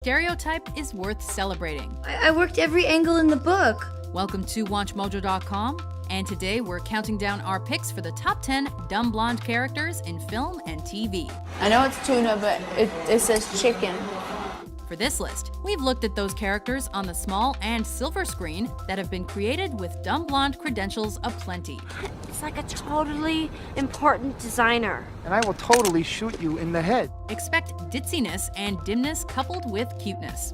Stereotype is worth celebrating. I worked every angle in the book. Welcome to WatchMojo.com, and today we're counting down our picks for the top 10 dumb blonde characters in film and TV. I know it's tuna, but it says chicken. For this list, we've looked at those characters on the small and silver screen that have been created with dumb blonde credentials aplenty. It's like a totally important designer. And I will totally shoot you in the head. Expect ditziness and dimness coupled with cuteness.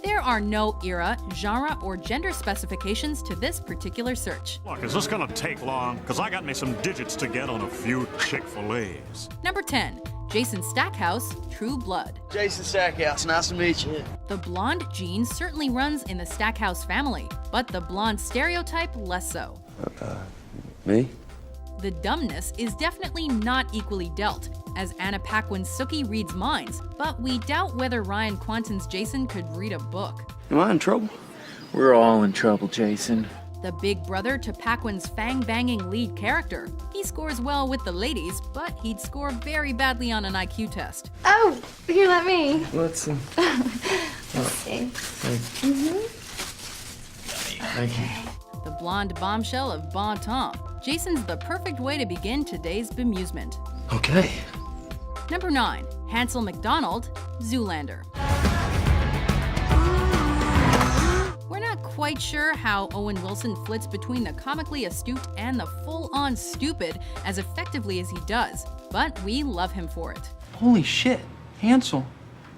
There are no era, genre, or gender specifications to this particular search. Look, is this gonna take long? Because I got me some digits to get on a few Chick-fil-A's. Number 10. Jason Stackhouse, True Blood. Jason Stackhouse, nice to meet you. The blonde gene certainly runs in the Stackhouse family, but the blonde stereotype less so. Me? The dumbness is definitely not equally dealt, as Anna Paquin's Sookie reads minds, but we doubt whether Ryan Quanten's Jason could read a book. Am I in trouble? We're all in trouble, Jason. The big brother to Paquin's fang-banging lead character. He scores well with the ladies, but he'd score very badly on an IQ test. Oh, here, let me. Let's see. Let's see. Thank you. The blonde bombshell of Bon Temps. Jason's the perfect way to begin today's bemusement. Okay. Number 9. Hansel McDonald, Zoolander. We're not quite sure how Owen Wilson flits between the comically astute and the full-on stupid as effectively as he does, but we love him for it. Holy shit, Hansel,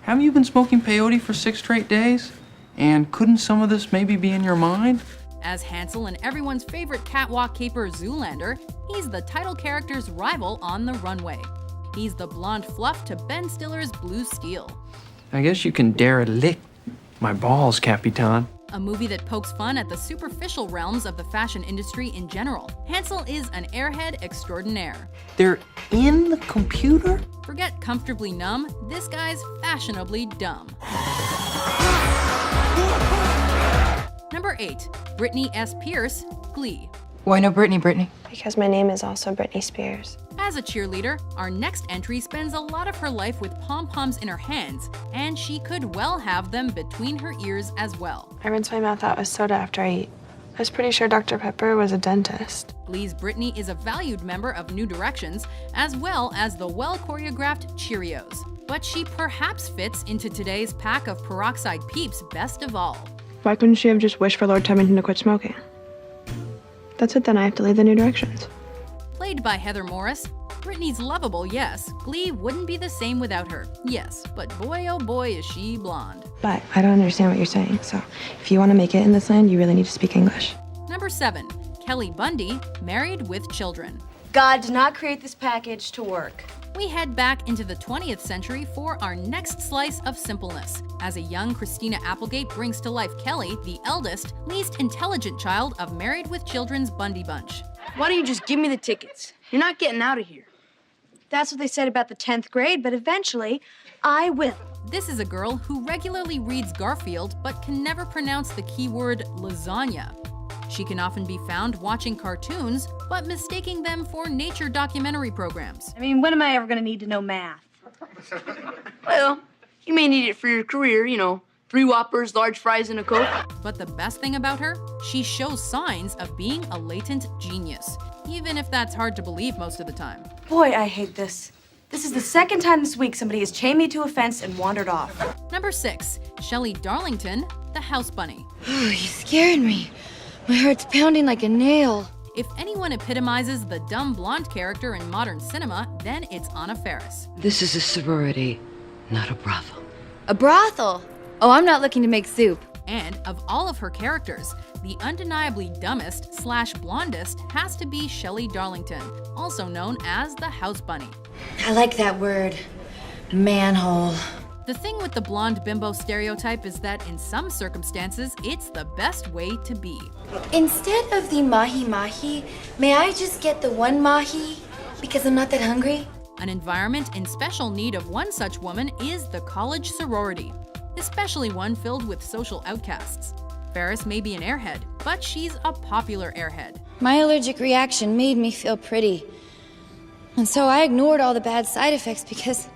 haven't you been smoking peyote for 6 straight days? And couldn't some of this maybe be in your mind? As Hansel and everyone's favorite catwalk caper Zoolander, he's the title character's rival on the runway. He's the blonde fluff to Ben Stiller's Blue Steel. I guess you can dare lick my balls, Capitan. A movie that pokes fun at the superficial realms of the fashion industry in general. Hansel is an airhead extraordinaire. They're in the computer? Forget comfortably numb, this guy's fashionably dumb. Number 8. Brittany S. Pierce, Glee. Why no Brittany? Because my name is also Britney Spears. As a cheerleader, our next entry spends a lot of her life with pom-poms in her hands, and she could well have them between her ears as well. I rinse my mouth out with soda after I eat. I was pretty sure Dr. Pepper was a dentist. Glee's Brittany is a valued member of New Directions, as well as the well-choreographed Cheerios. But she perhaps fits into today's pack of peroxide peeps best of all. Why couldn't she have just wished for Lord Temington to quit smoking? That's it then, I have to leave the New Directions. Played by Heather Morris, Brittany's lovable, yes. Glee wouldn't be the same without her, yes. But boy, oh boy, is she blonde. But I don't understand what you're saying, so if you want to make it in this land, you really need to speak English. Number 7. Kelly Bundy, Married with Children. God did not create this package to work. We head back into the 20th century for our next slice of simpleness, as a young Christina Applegate brings to life Kelly, the eldest, least intelligent child of Married with Children's Bundy Bunch. Why don't you just give me the tickets? You're not getting out of here. That's what they said about the 10th grade, but eventually, I will. This is a girl who regularly reads Garfield but can never pronounce the keyword lasagna. She can often be found watching cartoons, but mistaking them for nature documentary programs. I mean, when am I ever gonna need to know math? Well, you may need it for your career, 3 Whoppers, large fries, and a Coke. But the best thing about her, she shows signs of being a latent genius, even if that's hard to believe most of the time. Boy, I hate this. This is the second time this week somebody has chained me to a fence and wandered off. Number 6. Shelley Darlington, the House Bunny. Oh, you scared me. My heart's pounding like a nail. If anyone epitomizes the dumb blonde character in modern cinema, then it's Anna Faris. This is a sorority, not a brothel. A brothel? Oh, I'm not looking to make soup. And of all of her characters, the undeniably dumbest / blondest has to be Shelley Darlington, also known as the House Bunny. I like that word. Manhole. The thing with the blonde bimbo stereotype is that in some circumstances, it's the best way to be. Instead of the mahi-mahi, may I just get the 1 mahi? Because I'm not that hungry. An environment in special need of one such woman is the college sorority, especially one filled with social outcasts. Faris may be an airhead, but she's a popular airhead. My allergic reaction made me feel pretty. And so I ignored all the bad side effects because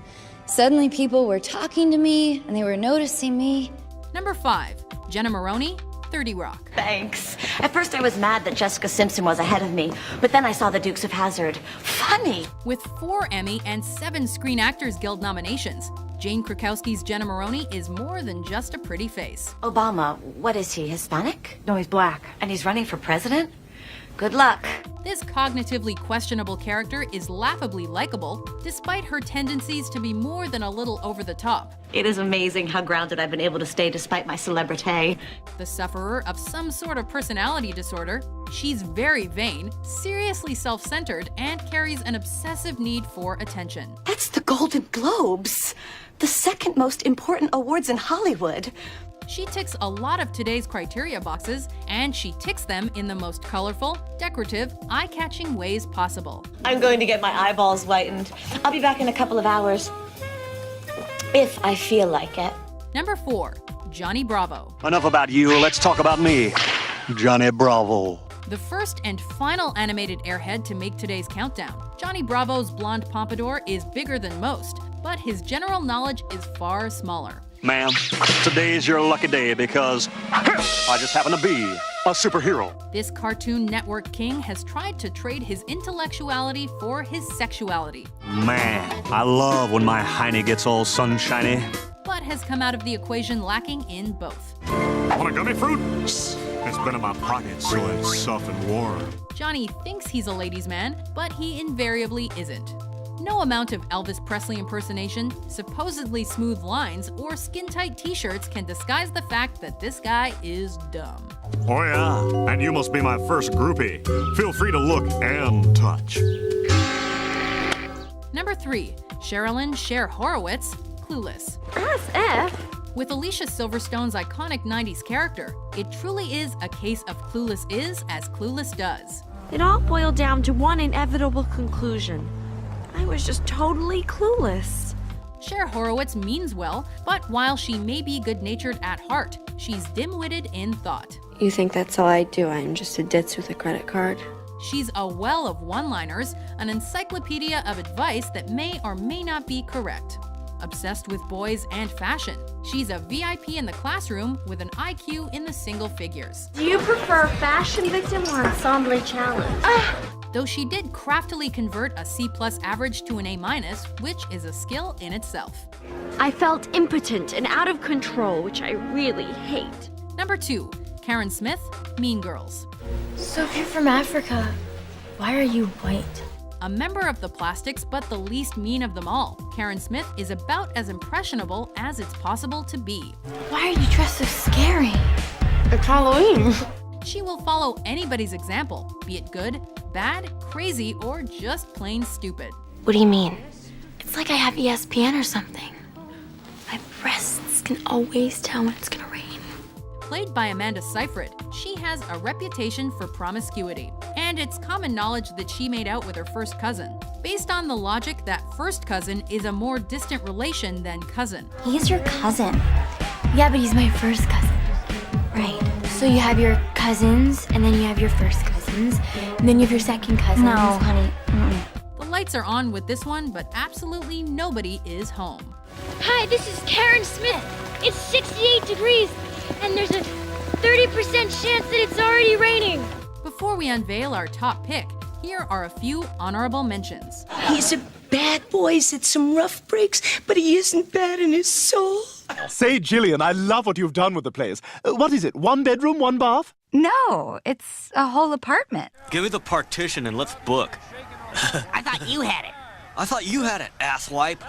Suddenly people were talking to me and they were noticing me. Number 5, Jenna Maroney, 30 Rock. Thanks. At first I was mad that Jessica Simpson was ahead of me, but then I saw the Dukes of Hazzard. Funny! With 4 Emmy and 7 Screen Actors Guild nominations, Jane Krakowski's Jenna Maroney is more than just a pretty face. Obama, what is he, Hispanic? No, he's black. And he's running for president? Good luck. This cognitively questionable character is laughably likable, despite her tendencies to be more than a little over the top. It is amazing how grounded I've been able to stay despite my celebrity. The sufferer of some sort of personality disorder, she's very vain, seriously self-centered, and carries an obsessive need for attention. That's the Golden Globes, the second most important awards in Hollywood. She ticks a lot of today's criteria boxes, and she ticks them in the most colorful, decorative, eye-catching ways possible. I'm going to get my eyeballs whitened. I'll be back in a couple of hours. If I feel like it. Number 4, Johnny Bravo. Enough about you, let's talk about me, Johnny Bravo. The first and final animated airhead to make today's countdown. Johnny Bravo's blonde pompadour is bigger than most, but his general knowledge is far smaller. Ma'am, today's your lucky day because I just happen to be a superhero. This Cartoon Network king has tried to trade his intellectuality for his sexuality. Man, I love when my hiney gets all sunshiny. But has come out of the equation lacking in both. Want a gummy fruit? It's been in my pocket, so it's soft and warm. Johnny thinks he's a ladies' man, but he invariably isn't. No amount of Elvis Presley impersonation, supposedly smooth lines, or skin-tight t-shirts can disguise the fact that this guy is dumb. Oh yeah, and you must be my first groupie. Feel free to look and touch. Number 3, Sherilyn Cher Horowitz, Clueless. That's F. With Alicia Silverstone's iconic 90s character, it truly is a case of Clueless is as Clueless does. It all boiled down to one inevitable conclusion. I was just totally clueless. Cher Horowitz means well, but while she may be good-natured at heart, she's dim-witted in thought. You think that's all I do? I'm just a ditz with a credit card? She's a well of one-liners, an encyclopedia of advice that may or may not be correct. Obsessed with boys and fashion, she's a VIP in the classroom with an IQ in the single figures. Do you prefer fashion victim or ensemble challenge? Though she did craftily convert a C+ average to an A-, which is a skill in itself. I felt impotent and out of control, which I really hate. Number 2, Karen Smith, Mean Girls. So if you're from Africa, why are you white? A member of the Plastics, but the least mean of them all, Karen Smith is about as impressionable as it's possible to be. Why are you dressed so scary? It's Halloween. She will follow anybody's example, be it good, bad, crazy, or just plain stupid. What do you mean? It's like I have ESPN or something. My breasts can always tell when it's gonna rain. Played by Amanda Seyfried, she has a reputation for promiscuity, and it's common knowledge that she made out with her first cousin, based on the logic that first cousin is a more distant relation than cousin. He's your cousin. Yeah, but he's my first cousin. Right. So you have your cousins, and then you have your first cousins, and then you have your second cousins. No, honey. The lights are on with this one, but absolutely nobody is home. Hi, this is Karen Smith. It's 68 degrees, and there's a 30% chance that it's already raining. Before we unveil our top pick, here are a few honorable mentions. He's a bad boy, he's had some rough breaks, but he isn't bad in his soul. Say, Gillian, I love what you've done with the place. What is it, 1 bedroom, 1 bath? No, it's a whole apartment. Give me the partition and let's book. I thought you had it. I thought you had it, asswipe.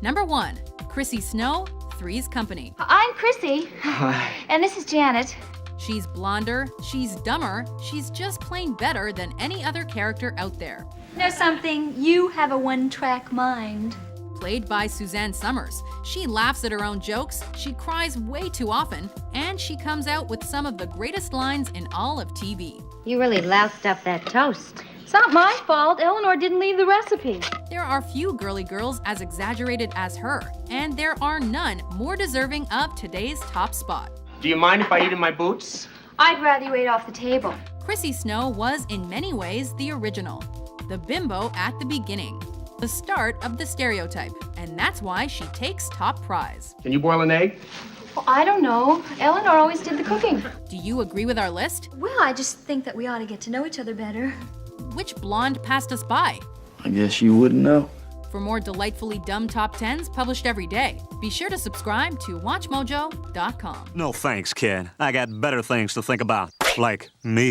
Number 1, Chrissy Snow, Three's Company. I'm Chrissy. Hi. And this is Janet. She's blonder, she's dumber, she's just plain better than any other character out there. Know something? You have a one-track mind. Played by Suzanne Summers, she laughs at her own jokes, she cries way too often, and she comes out with some of the greatest lines in all of TV. You really loused up that toast. It's not my fault. Eleanor didn't leave the recipe. There are few girly girls as exaggerated as her, and there are none more deserving of today's top spot. Do you mind if I eat in my boots? I'd rather you ate off the table. Chrissy Snow was in many ways the original, the bimbo at the beginning. the start of the stereotype, and that's why she takes top prize. Can you boil an egg? Well, I don't know. Eleanor always did the cooking. Do you agree with our list? Well, I just think that we ought to get to know each other better. Which blonde passed us by? I guess you wouldn't know. For more delightfully dumb top 10s published every day, be sure to subscribe to WatchMojo.com. No thanks, kid. I got better things to think about, like me.